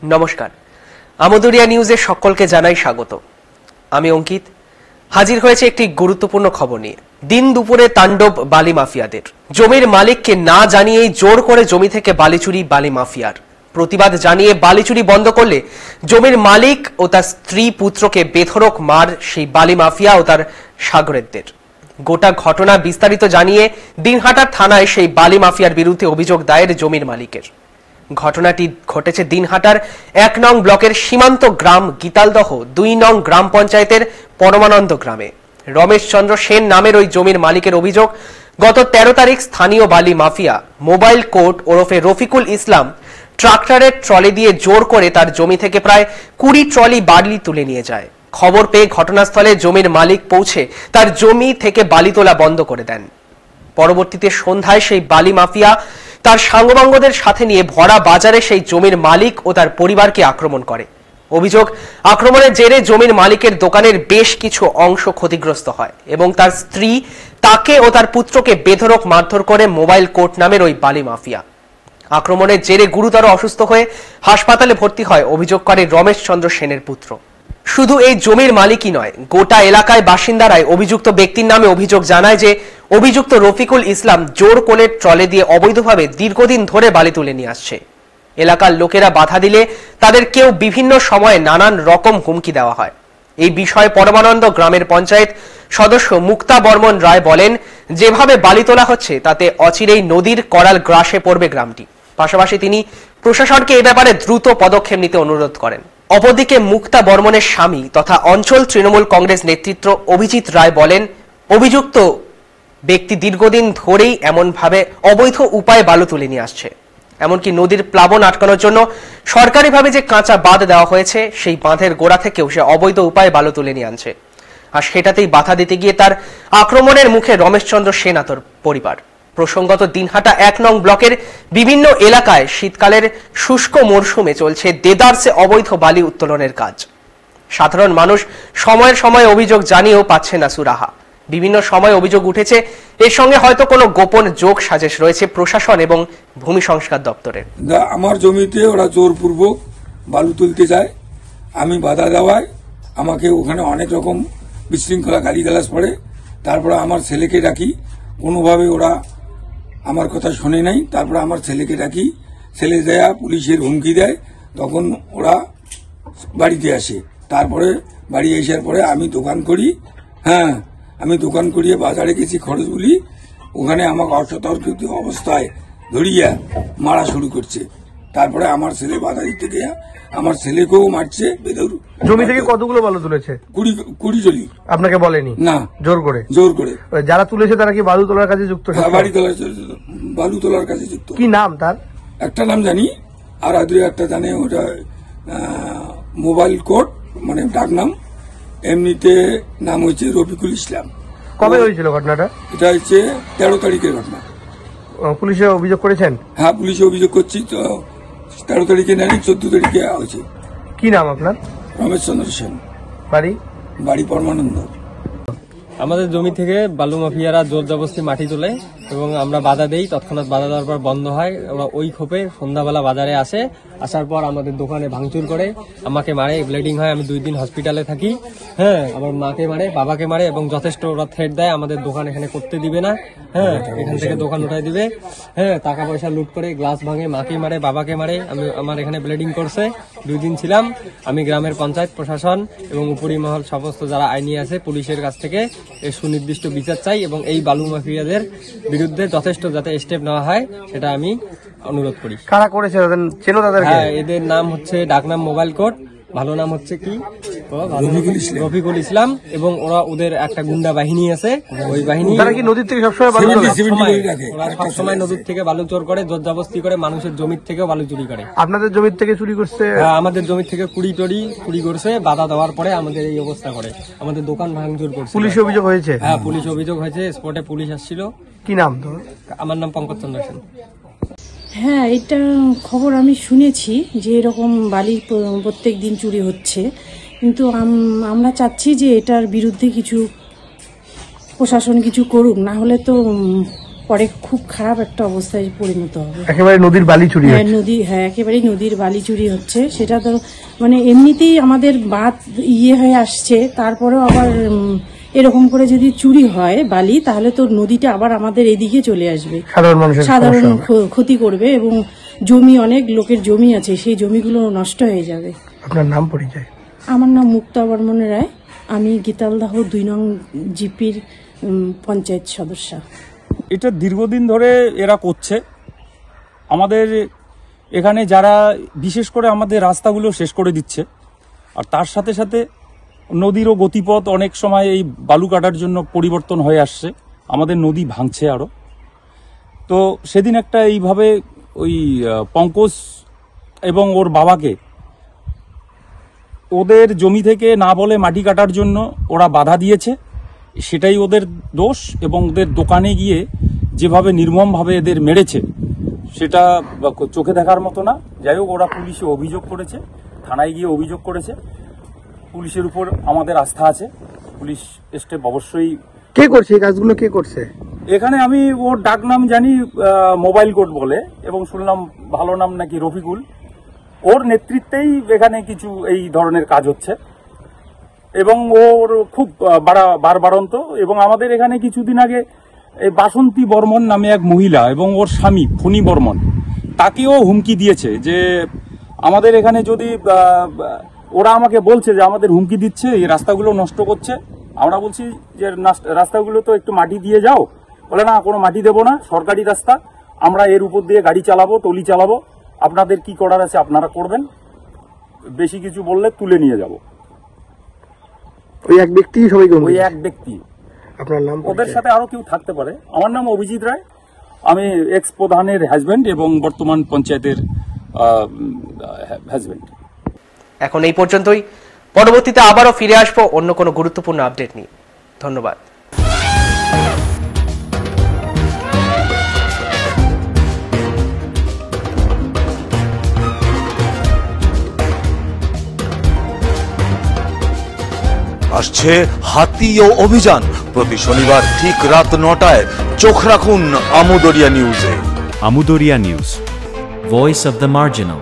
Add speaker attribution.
Speaker 1: নমস্কার, আমদুরিয়া নিউজে সকলকে জানাই স্বাগত। আমি অঙ্কিত হাজির হয়েছে একটি গুরুত্বপূর্ণ খবর নিয়ে। দিন দুপুরে তাণ্ডব বালি মাফিয়াদের। জমির মালিককে না জানিয়েই জোর করে জমি থেকে বালি চুরি বালি মাফিয়ার। প্রতিবাদ জানিয়ে বালি চুরি বন্ধ করলে জমির মালিক ও তার স্ত্রী পুত্রকে বেধড়ক মার সেই বালি মাফিয়া ও তার সাগরেদদের। গোটা ঘটনা বিস্তারিত জানিয়ে দিনহাটার থানায় সেই বালি মাফিয়ার বিরুদ্ধে অভিযোগ দায়ের জমির মালিকের। ঘটনাটি ঘটেছে দিনহাটার ১ নং ব্লকের সীমান্ত গ্রাম গীতালদহ ২ নং গ্রাম পঞ্চায়েতের পরমানন্দ গ্রামে। রমেশ চন্দ্র সেন নামের ওই জমির মালিকের অভিযোগ, গত ১৩ তারিখ স্থানীয় বালি মাফিয়া মোবাইল কোর্ট ওরফে রফিকুল ইসলাম ট্রাক্টরের ট্রলি দিয়ে জোর করে তার জমি থেকে প্রায় ২০ ট্রলি বালি তুলে নিয়ে যায়। খবর পেয়ে ঘটনাস্থলে জমির মালিক পৌঁছে তার জমি থেকে বালি তোলা বন্ধ করে দেন। পরবর্তীতে সন্ধ্যায় সেই বালি মাফিয়া তার সাঙ্গপাঙ্গদের সাথে নিয়ে ভরা বাজারে সেই জমির মালিক ও তার পরিবারকে আক্রমণ করে। অভিযোগ, আক্রমণের জেরে জমির মালিকের দোকানের বেশ কিছু অংশ ক্ষতিগ্রস্ত হয় এবং তার স্ত্রী, তাকে ও তার পুত্রকে বেধড়ক মারধর করে মোবাইল কোর্ট নামের ওই বালি মাফিয়া। আক্রমণের জেরে গুরুতর অসুস্থ হয়ে হাসপাতালে ভর্তি হয় অভিযোগকারী রমেশ চন্দ্র সেনের পুত্র। শুধু এই জমির মালিকই নয়, গোটা এলাকায় বাসিন্দারাই অভিযুক্ত ব্যক্তির নামে অভিযোগ জানায় যে অভিযুক্ত রফিকুল ইসলাম জোর করে ট্রলে দিয়ে অবৈধভাবে দীর্ঘদিন ধরে বালি তুলে নিয়ে আসছে। এলাকার লোকেরা বাধা দিলে তাদের কেউ বিভিন্ন সময়ে নানান রকম হুমকি দেওয়া হয়। এই বিষয়ে পরমানন্দ গ্রামের পঞ্চায়েত সদস্য মুক্তা বর্মন রায় বলেন, যেভাবে বালি তোলা হচ্ছে তাতে অচিরেই নদীর করাল গ্রাসে পড়বে গ্রামটি। পাশাপাশি তিনি প্রশাসনকে এ ব্যাপারে দ্রুত পদক্ষেপ নিতে অনুরোধ করেন। অপরদিকে মুক্তা বর্মনের স্বামী তথা অঞ্চল তৃণমূল কংগ্রেস নেতৃত্ব অভিজিৎ রায় বলেন, অভিযুক্ত ব্যক্তি দীর্ঘদিন ধরেই এমনভাবে অবৈধ উপায়ে বালু তুলে নিয়ে আসছে। এমনকি নদীর প্লাবন আটকানোর জন্য সরকারিভাবে যে কাঁচা বাঁধ দেওয়া হয়েছে, সেই বাঁধের গোড়া থেকেও সে অবৈধ উপায়ে বালু তুলে নিয়ে আনছে। আর সেটাতেই বাধা দিতে গিয়ে তার আক্রমণের মুখে রমেশচন্দ্র সেন আর পরিবার। প্রসঙ্গত, দিনহাটা ১ নং ব্লকের বিভিন্ন এলাকায় শীতকালের শুষ্ক মরশুমে চলছে দেদারসে অবৈধ বালি উত্তোলনের কাজ। সাধারণ মানুষ সময়ের সময় অভিযোগ জানিয়েও পাচ্ছে না সুরাহা। বিভিন্ন সময় অভিযোগ উঠেছে, এর সঙ্গে হয়তো কোনো গোপন যোগ সাজেশ রয়েছে প্রশাসন এবং ভূমি সংস্কার দপ্তরের।
Speaker 2: আমার জমিতে ওরা জোরপূর্বক বালু তুলতে যায়, আমি বাধা দেওয়ায় আমাকে ওখানে অনেক রকম বিশৃঙ্খলা গালিগালাজ পড়ে। তারপরে আমার ছেলেকে ডাকি, কোনোভাবে ওরা আমার কথা শোনে নাই। তারপরে আমার ছেলেকে ডাকি, ছেলে দেয়া পুলিশের হুমকি দেয়, তখন ওরা বাড়িতে আসে। তারপরে বাড়ি আসার পরে আমি দোকান করি, আমি দোকান করিয়ে বাজারে গেছি খরচ বলি, ওখানে আমাকে অসতর্কিত অবস্থায় ধরিয়া মারা শুরু করছে। তারপরে আমার ছেলে বাধা দিতে গিয়ে আমার ছেলেকেও মারছে।
Speaker 3: জমি থেকে কতগুলো বালু তুলেছে?
Speaker 2: 20 ট্রলি।
Speaker 3: আপনাকে বলেনি?
Speaker 2: না,
Speaker 3: জোর করে। যারা তুলেছে তারা কি বালু তোলার কাজে যুক্ত?
Speaker 2: বালু তোলার কাজে যুক্ত।
Speaker 3: কি নাম তার?
Speaker 2: একটা নাম জানি, আর একটা জানে, ওটা মোবাইল কোর্ট মানে ডাক নাম, এমনিতে নাম হয়েছে রফিকুল ইসলাম।
Speaker 3: কবে হয়েছিল ঘটনাটা?
Speaker 2: এটা হচ্ছে 13 তারিখের ঘটনা।
Speaker 3: পুলিশে অভিযোগ করেছেন?
Speaker 2: হ্যাঁ, পুলিশে অভিযোগ করছি। তো 13 তারিখে নেই, 14 তারিখে হয়েছে।
Speaker 3: কি নাম আপনার?
Speaker 2: রমেশ চন্দ্র সেন।
Speaker 3: বাড়ি
Speaker 2: পরমানন্দ।
Speaker 4: আমাদের জমি থেকে বালু মাফিয়ারা জোর জবরদস্তি মাটি তোলে এবং আমরা বাধা দেই। তৎক্ষণাৎ বাধা দেওয়ার পর বন্ধ হয়। ওরা ওই ক্ষোভে সন্ধ্যাবেলা বাজারে আসে, আসার পর আমাদের দোকানে ভাঙচুর করে, আমাকে মারে, ব্লিডিং হয়, আমি 2 দিন হসপিটালে থাকি। আমার মাকে মারে, বাবাকে মারে এবং যথেষ্ট ওরা থ্রেট দেয়, আমাদের দোকান এখানে করতে দিবে না, এখান থেকে দোকান উঠাই দিবে, টাকা পয়সা লুট করে, গ্লাস ভাঙে, মাকে মারে, বাবাকে মারে। আমার এখানে ব্লিডিং করছে, 2 দিন ছিলাম। আমি গ্রামের পঞ্চায়েত প্রশাসন এবং উপরি মহল সমস্ত যারা আইনি আছে পুলিশের কাছ থেকে এর সুনির্দিষ্ট বিচার চাই এবং এই বালু মাফিয়াদের বিরুদ্ধে যথেষ্ট যাতে স্টেপ নেওয়া হয় সেটা আমি অনুরোধ করি।
Speaker 3: কারা করেছে?
Speaker 4: এদের নাম হচ্ছে ডাকনাম মোবাইল কোর্ট, ভালো নাম হচ্ছে কি রফিকুল ইসলাম, এবং ওদের একটা গুন্ডা বাহিনী আছে। ওই বাহিনী
Speaker 3: নদীর থেকে
Speaker 4: সবসময় নদীর থেকে বালু চোর করে, জোর জবরদস্তি করে, মানুষের জমির থেকেও বালু চুরি করে।
Speaker 3: আপনাদের জমির থেকে চুরি করছে?
Speaker 4: আমাদের জমি থেকে চুরি করছে। বাধা দেওয়ার পরে আমাদের এই অবস্থা করে, আমাদের দোকান ভাঙচুর করছে।
Speaker 3: পুলিশ অভিযোগ হয়েছে?
Speaker 4: হ্যাঁ, পুলিশ অভিযোগ হয়েছে, স্পটে পুলিশ আসছিল।
Speaker 3: কি নাম?
Speaker 4: আমার নাম পঙ্কজ চন্দ্র সেন।
Speaker 5: হ্যাঁ, এটা খবর আমি শুনেছি যে এরকম বালি প্রত্যেক দিন চুরি হচ্ছে, কিন্তু আমরা চাচ্ছি যে এটার বিরুদ্ধে কিছু প্রশাসন কিছু করুক, না হলে তো পরে খুব খারাপ একটা অবস্থায় পরিণত হবে।
Speaker 3: একেবারে নদীর বালি চুরি
Speaker 5: হ্যাঁ
Speaker 3: হচ্ছে।
Speaker 5: একেবারেই নদীর বালি চুরি হচ্ছে। সেটা তো মানে এমনিতেই আমাদের বাঁধ হয়ে আসছে, তারপরেও আবার এরকম করে যদি চুরি হয় বালি, তাহলে তো নদীটা আবার আমাদের এদিকে চলে আসবে, সাধারণ ক্ষতি করবে, এবং জমি, অনেক লোকের জমি আছে, সেই জমিগুলো নষ্ট হয়ে যাবে।
Speaker 3: আপনার নাম পরিচয়?
Speaker 5: আমার নাম মুক্তা বর্মন রায়, আমি গীতালদাহ 2 নং জিপির পঞ্চায়েত সদস্য।
Speaker 6: এটা দীর্ঘদিন ধরে এরা করছে। আমাদের এখানে যারা বিশেষ করে আমাদের রাস্তাগুলো শেষ করে দিচ্ছে, আর তার সাথে সাথে নদীরও গতিপথ অনেক সময় এই বালু কাটার জন্য পরিবর্তন হয়ে আসছে, আমাদের নদী ভাঙছে আরো। তো সেদিন একটা এইভাবে ওই পঙ্কজ এবং ওর বাবাকে ওদের জমি থেকে না বলে মাটি কাটার জন্য ওরা বাধা দিয়েছে, সেটাই ওদের দোষ। এবং ওদের দোকানে গিয়ে যেভাবে নির্মমভাবে এদের মেরেছে সেটা চোখে দেখার মতো না। যাই হোক, ওরা পুলিশে অভিযোগ করেছে, থানায় গিয়ে অভিযোগ করেছে। পুলিশের উপর আমাদের আস্থা আছে, পুলিশ স্টেপ অবশ্যই।
Speaker 3: কে করছে এই কাজগুলো? কে করছে
Speaker 6: এখানে? আমি ওর ডাক নাম জানি মোবাইল কোড বলে, এবং শুনলাম ভালো নাম নাকি রফিকুল। ওর নেতৃত্বেই এখানে কিছু এই ধরনের কাজ হচ্ছে, এবং ওর খুব বারবারন্ত। এবং আমাদের এখানে কিছুদিন আগে এই বাসন্তী বর্মন নামে এক মহিলা এবং ওর স্বামী ফণি বর্মন, তাকেও হুমকি দিয়েছে যে আমাদের এখানে যদি, ওরা আমাকে বলছে যে আমাদের হুমকি দিচ্ছে, এই রাস্তাগুলো নষ্ট করছে। আমরা বলছি যে রাস্তাগুলো তো একটু মাটি দিয়ে যাও। বলে না, কোনো মাটি দেবো না, সরকারি রাস্তা, আমরা এর উপর দিয়ে গাড়ি চালাবো, টলি চালাবো, আপনাদের কি করার আছে আপনারা করবেন, বেশি কিছু বললে তুলে নিয়ে যাব।
Speaker 3: ওই এক ব্যক্তি সবাইকে?
Speaker 6: ওই এক ব্যক্তি।
Speaker 3: আপনার নাম?
Speaker 6: ওদের সাথে আরো কেউ থাকতে পারে। আমার নাম অভিজিৎ রায়, আমি এক্স প্রধানের হাজব্যান্ড এবং বর্তমান পঞ্চায়েতের হাজব্যান্ড।
Speaker 1: এখন এই পর্যন্তই। পরবর্তীতে আবারও ফিরে আসবো অন্য কোনো গুরুত্বপূর্ণ আপডেট নিয়ে। ধন্যবাদ।
Speaker 7: আসছে হাতিও অভিযান। প্রতি শনিবার ঠিক রাত 9টায় চোখ রাখুন আমুদরিয়া নিউজে।
Speaker 8: Amudoria News, Voice of the Marginal.